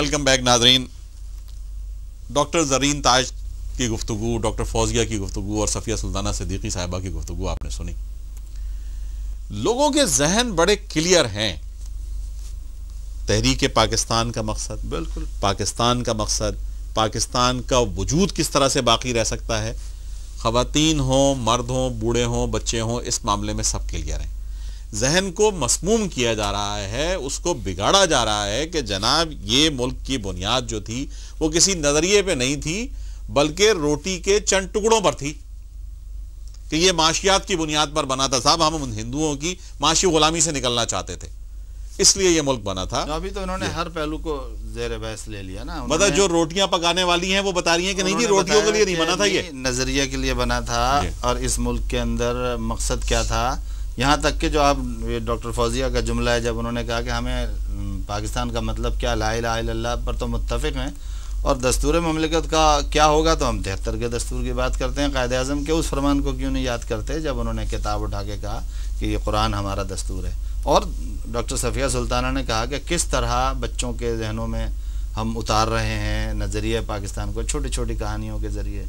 Welcome back ناظرین. Doctor زرین تاج کی گفتگو، ڈاکٹر فوزیہ کی گفتگو اور صفیہ سلطانہ صدیقی صاحبہ کی گفتگو آپ نے سنی. لوگوں کے ذہن بڑے کلیئر ہیں. تحریک پاکستان کا مقصد، بالکل پاکستان کا مقصد، پاکستان کا وجود کس طرح سے باقی رہ سکتا ہے، خواتین ہوں، مرد ہوں، بوڑھے ہوں، بچے ہوں، اس معاملے میں سب کلیئر ہیں. ذہن کو مسموم کیا جا رہا ہے، اس کو بگاڑا جا رہا ہے کہ جناب یہ ملک کی بنیاد جو تھی وہ کسی نظریے پہ نہیں تھی بلکہ روٹی کے چند ٹکڑوں پر تھی، کہ یہ معاشیات کی بنیاد پر بنا تھا. صاحب ہم ہندوؤں کی معاشی غلامی سے نکلنا چاہتے تھے، اس لیے یہ ملک بنا تھا. ابھی تو انہوں نے ہر پہلو کو زیر بحث لے لیا نا. مطلب جو روٹیاں پکانے والی ہیں وہ بتا رہی ہیں کہ نہیں جی روٹیوں کے لیے نہیں بنا تھا، یہ نظریے کے لیے بنا تھا. اور اس ملک کے اندر مقصد کیا تھا، یہاں تک کہ جو آپ ڈاکٹر فوزیہ کا جملہ ہے، جب انہوں نے کہا کہ ہمیں پاکستان کا مطلب کیا، لا الہ الا اللہ پر تو متفق ہیں، اور دستور مملکت کا کیا ہوگا تو ہم 73 کے دستور کی بات کرتے ہیں. قائد اعظم کے اس فرمان کو کیوں نہیں یاد کرتے جب انہوں نے کتاب اٹھا کے کہا کہ یہ قرآن ہمارا دستور ہے. اور ڈاکٹر صفیہ سلطانہ نے کہا کہ کس طرح بچوں کے ذہنوں میں ہم اتار رہے ہیں نظریہ پاکستان کو چھوٹی چھوٹی کہانیوں کے ذریعے.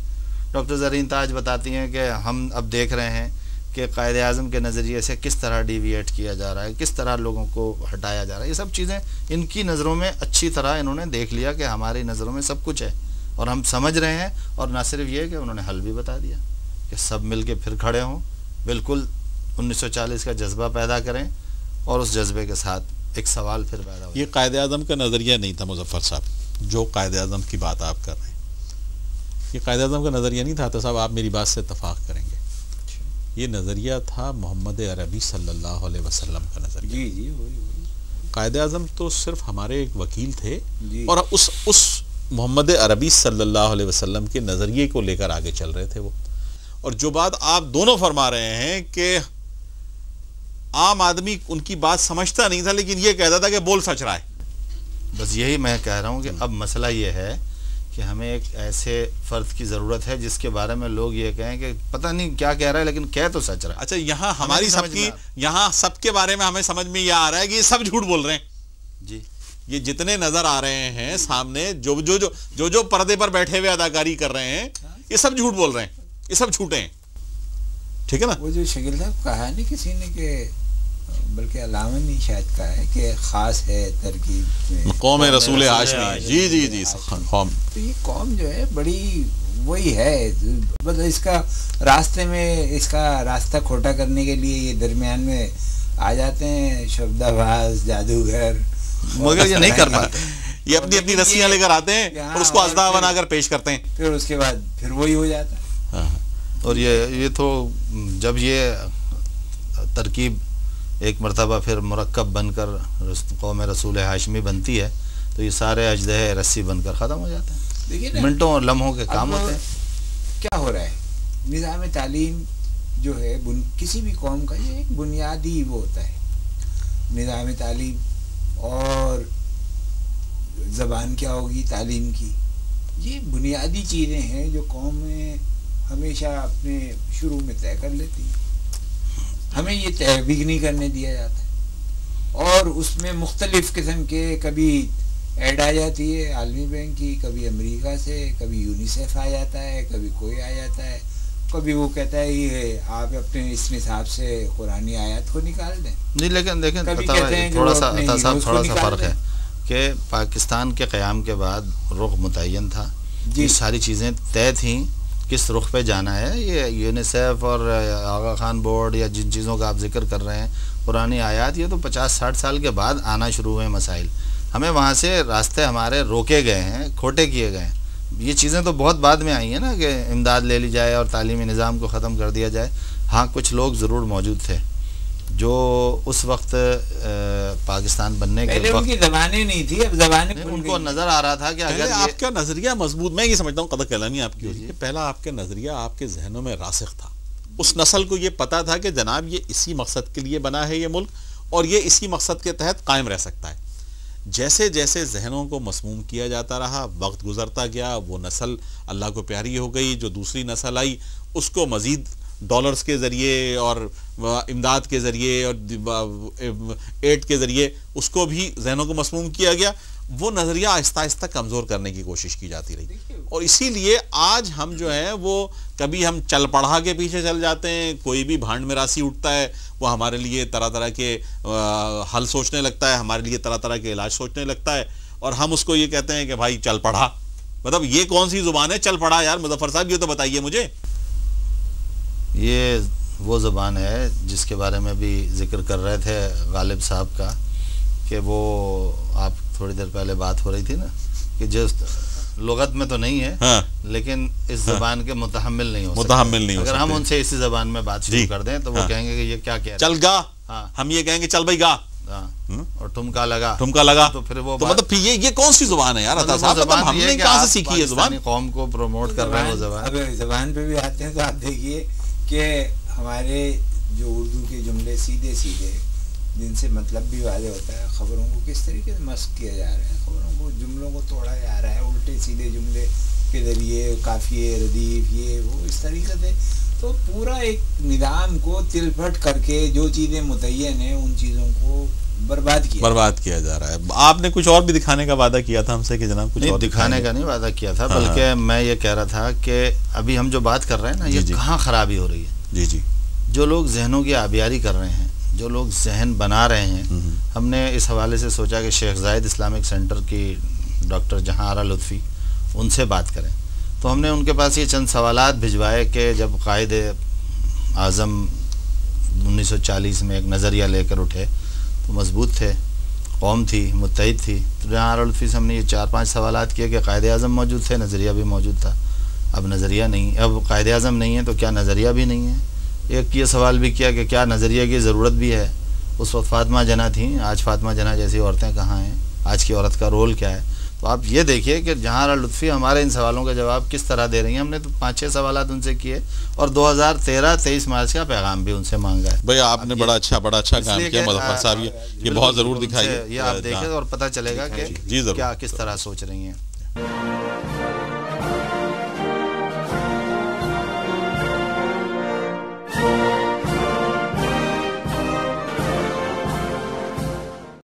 ڈاکٹر زرین تاج بتاتی ہیں کہ ہم اب دیکھ رہے ہیں کہ قائد اعظم کے نظریے سے کس طرح ڈیویٹ کیا جا رہا ہے، کس طرح لوگوں کو ہٹایا جا رہا ہے. یہ سب چیزیں ان کی نظروں میں اچھی طرح انہوں نے دیکھ لیا کہ ہماری نظروں میں سب کچھ ہے اور ہم سمجھ رہے ہیں. اور نہ صرف یہ کہ انہوں نے حل بھی بتا دیا کہ سب مل کے پھر کھڑے ہوں، بالکل 1940 کا جذبہ پیدا کریں، اور اس جذبے کے ساتھ ایک سوال پھر پیدا ہو. یہ قائد اعظم کا نظریہ نہیں تھا مظفر صاحب، جو قائد اعظم کی بات آپ کر رہے ہیں یہ قائد اعظم کا نظریہ نہیں تھا. تو صاحب آپ میری بات سے اتفاق کریں گے، یہ نظریہ تھا محمد عربی صلی اللہ علیہ وسلم کا نظریہ. جی جی قائد اعظم تو صرف ہمارے ایک وکیل تھے اور اس محمد عربی صلی اللہ علیہ وسلم کے نظریے کو لے کر آگے چل رہے تھے وہ. اور جو بات آپ دونوں فرما رہے ہیں کہ عام آدمی ان کی بات سمجھتا نہیں تھا لیکن یہ کہتا تھا کہ بول سچ رہا ہے. بس یہی میں کہہ رہا ہوں کہ اب مسئلہ یہ ہے کہ ہمیں ایک ایسے فرد کی ضرورت ہے جس کے بارے میں لوگ یہ کہیں کہ پتہ نہیں کیا کہہ رہا ہے لیکن کہہ تو سچ رہا ہے. اچھا یہاں ہماری سب کی، یہاں سب کے بارے میں ہمیں سمجھ میں یہ آ رہا ہے کہ یہ سب جھوٹ بول رہے ہیں. جی یہ جتنے نظر آ رہے ہیں سامنے، جو پردے پر بیٹھے ہوئے اداکاری کر رہے ہیں، یہ سب جھوٹ بول رہے ہیں، یہ سب جھوٹے ہیں. ٹھیک ہے نا. وہ جو شکیل صاحب کہا نہیں کسی نے کہ بلکہ علامہ نے شاید کہا ہے کہ خاص ہے ترکیب میں قوم رسول ہاشمی. جی جی جی قوم. تو یہ قوم جو ہے بڑی وہی ہے، بس اس کا راستے میں اس کا راستہ کھوٹا کرنے کے لیے یہ درمیان میں آ جاتے ہیں شبدہ باز، جادوگر، مگر یہ نہیں کر پاتے. یہ اپنی اپنی رسیاں لے کر آتے ہیں اور اس کو ازدا بنا کر پیش کرتے ہیں، پھر اس کے بعد پھر وہی ہو جاتا ہے. اور یہ تو جب یہ ترکیب ایک مرتبہ پھر مرکب بن کر قوم رسول ہاشمی بنتی ہے تو یہ سارے اجدہے رسی بن کر ختم ہو جاتے ہیں. دیکھیے منٹوں اور لمحوں کے کام ہوتے ہیں. کیا ہو رہا ہے، نظام تعلیم جو ہے کسی بھی قوم کا یہ ایک بنیادی وہ ہوتا ہے. نظام تعلیم اور زبان کیا ہوگی تعلیم کی، یہ بنیادی چیزیں ہیں جو قومیں ہمیشہ اپنے شروع میں طے کر لیتی ہیں. ہمیں یہ طے بھی نہیں کرنے دیا جاتا ہے اور اس میں مختلف قسم کے کبھی ایڈ آ جاتی ہے عالمی بینک کی، کبھی امریکہ سے، کبھی یونیسیف آ جاتا ہے، کبھی کوئی آ جاتا ہے، کبھی وہ کہتا ہے یہ آپ اپنے اس نصاب سے قرآنی آیات کو نکال دیں. نہیں لیکن دیکھیں تھوڑا سا فرق ہے کہ پاکستان کے قیام کے بعد رخ متعین تھا. یہ ساری چیزیں طے تھیں کس رخ پہ جانا ہے. یہ یونیسیف اور آغا خان بورڈ یا جن چیزوں کا آپ ذکر کر رہے ہیں پرانی آیات، یہ تو 50-60 سال کے بعد آنا شروع ہوئے مسائل. ہمیں وہاں سے راستے ہمارے روکے گئے ہیں، کھوٹے کیے گئے ہیں. یہ چیزیں تو بہت بعد میں آئی ہیں نا کہ امداد لے لی جائے اور تعلیمی نظام کو ختم کر دیا جائے. ہاں کچھ لوگ ضرور موجود تھے جو اس وقت پاکستان بننے کے وقت ان کی زبانیں نہیں تھی، اب زبانیں ان کو نظر آ رہا تھا کہ اگر آپ کا نظریہ مضبوط، میں یہ سمجھتا ہوں قدر کلانی آپ کی ہوتی ہے، پہلا آپ کے نظریہ آپ کے ذہنوں میں راسخ تھا. اس نسل کو یہ پتا تھا کہ جناب یہ اسی مقصد کے لیے بنا ہے یہ ملک اور یہ اسی مقصد کے تحت قائم رہ سکتا ہے. جیسے جیسے ذہنوں کو مسموم کیا جاتا رہا، وقت گزرتا گیا، وہ نسل اللہ کو پیاری ہو گئی. جو دوسری نسل آئی اس کو مزید ڈالرز کے ذریعے اور امداد کے ذریعے اور ایڈ کے ذریعے اس کو بھی ذہنوں کو مسموم کیا گیا وہ نظریہ آہستہ آہستہ کمزور کرنے کی کوشش کی جاتی رہی. اور اسی لیے آج ہم جو ہے وہ کبھی ہم چل پڑھا کے پیچھے چل جاتے ہیں, کوئی بھی بھانڈ میراثی اٹھتا ہے وہ ہمارے لیے طرح طرح کے حل سوچنے لگتا ہے, ہمارے لیے طرح طرح کے علاج سوچنے لگتا ہے, اور ہم اس کو یہ کہتے ہیں کہ بھائی چل پڑھا. مطلب یہ کون سی زبان ہے چل پڑھا یار؟ مظفر صاحب یہ تو بتائیے مجھے. یہ وہ زبان ہے جس کے بارے میں بھی ذکر کر رہے تھے غالب صاحب کا, کہ وہ آپ تھوڑی دیر پہلے بات ہو رہی تھی نا کہ جس لغت میں تو نہیں ہے لیکن اس زبان کے متحمل نہیں ہو سکتے. اگر ہم ان سے اسی زبان میں بات شروع کر دیں تو وہ کہیں گے کہ یہ کیا کہہ رہے ہیں, چل گا, ہم یہ کہیں گے چل بھائی گا, اور ٹھمکا لگا, تو پھر وہ مطلب یہ کون سی زبان ہے یار عطا صاحب؟ ہم نے کہاں سے سیکھی ہے زبان؟ قوم کو پروموٹ کر رہے ہیں وہ زبان. اب زبان پہ بھی آتے ہیں تو آپ دیکھیے کہ ہمارے جو اردو کے جملے سیدھے سیدھے جن سے مطلب بھی واضح ہوتا ہے, خبروں کو کس طریقے سے مسخ کیا جا رہا ہے, خبروں کو جملوں کو توڑا جا رہا ہے الٹے سیدھے جملے کے ذریعے, قافیے ردیف یہ وہ اس طریقے سے. تو پورا ایک نظام کو تل پھٹ کر کے جو چیزیں متعین ہیں ان چیزوں کو برباد کیا جا رہا ہے. آپ نے کچھ اور بھی دکھانے کا وعدہ کیا تھا ہم سے کہ جناب کچھ اور دکھانے کا نہیں وعدہ کیا تھا, بلکہ میں یہ کہہ رہا تھا کہ ابھی ہم جو بات کر رہے ہیں نا یہ کہاں خرابی ہو رہی ہے. جی جی, جو لوگ ذہنوں کی آبیاری کر رہے ہیں, جو لوگ ذہن بنا رہے ہیں, ہم نے اس حوالے سے سوچا کہ شیخ زاید اسلامک سینٹر کی ڈاکٹر جہاں آرا لطفی ان سے بات کریں. تو ہم نے ان کے پاس یہ چند سوالات بھجوائے کہ جب قائد اعظم 1940 میں ایک نظریہ لے کر اٹھے تو مضبوط تھے, قوم تھی, متحد تھی. تو جہاں آرا لطفی سے ہم نے یہ 4-5 سوالات کیے کہ قائد اعظم موجود تھے, نظریہ بھی موجود تھا, اب نظریہ نہیں, اب قائد اعظم نہیں ہے تو کیا نظریہ بھی نہیں ہے. ایک یہ سوال بھی کیا کہ کیا نظریہ کی ضرورت بھی ہے. اس وقت فاطمہ جناح تھیں, آج فاطمہ جناح جیسی عورتیں کہاں ہیں, آج کی عورت کا رول کیا ہے. تو آپ یہ دیکھیے کہ جہاں آرا لطفی ہمارے ان سوالوں کا جواب کس طرح دے رہی ہیں. ہم نے تو 5-6 سوالات ان سے کیے اور 2013-23 مارچ کا پیغام بھی ان سے مانگا ہے. بھئی آپ نے بڑا اچھا کام کیا مظفر صاحب, یہ بہت ضرور دکھائیے. یہ آپ دیکھیں اور پتہ چلے گا کہ کیا کس طرح سوچ رہی ہیں.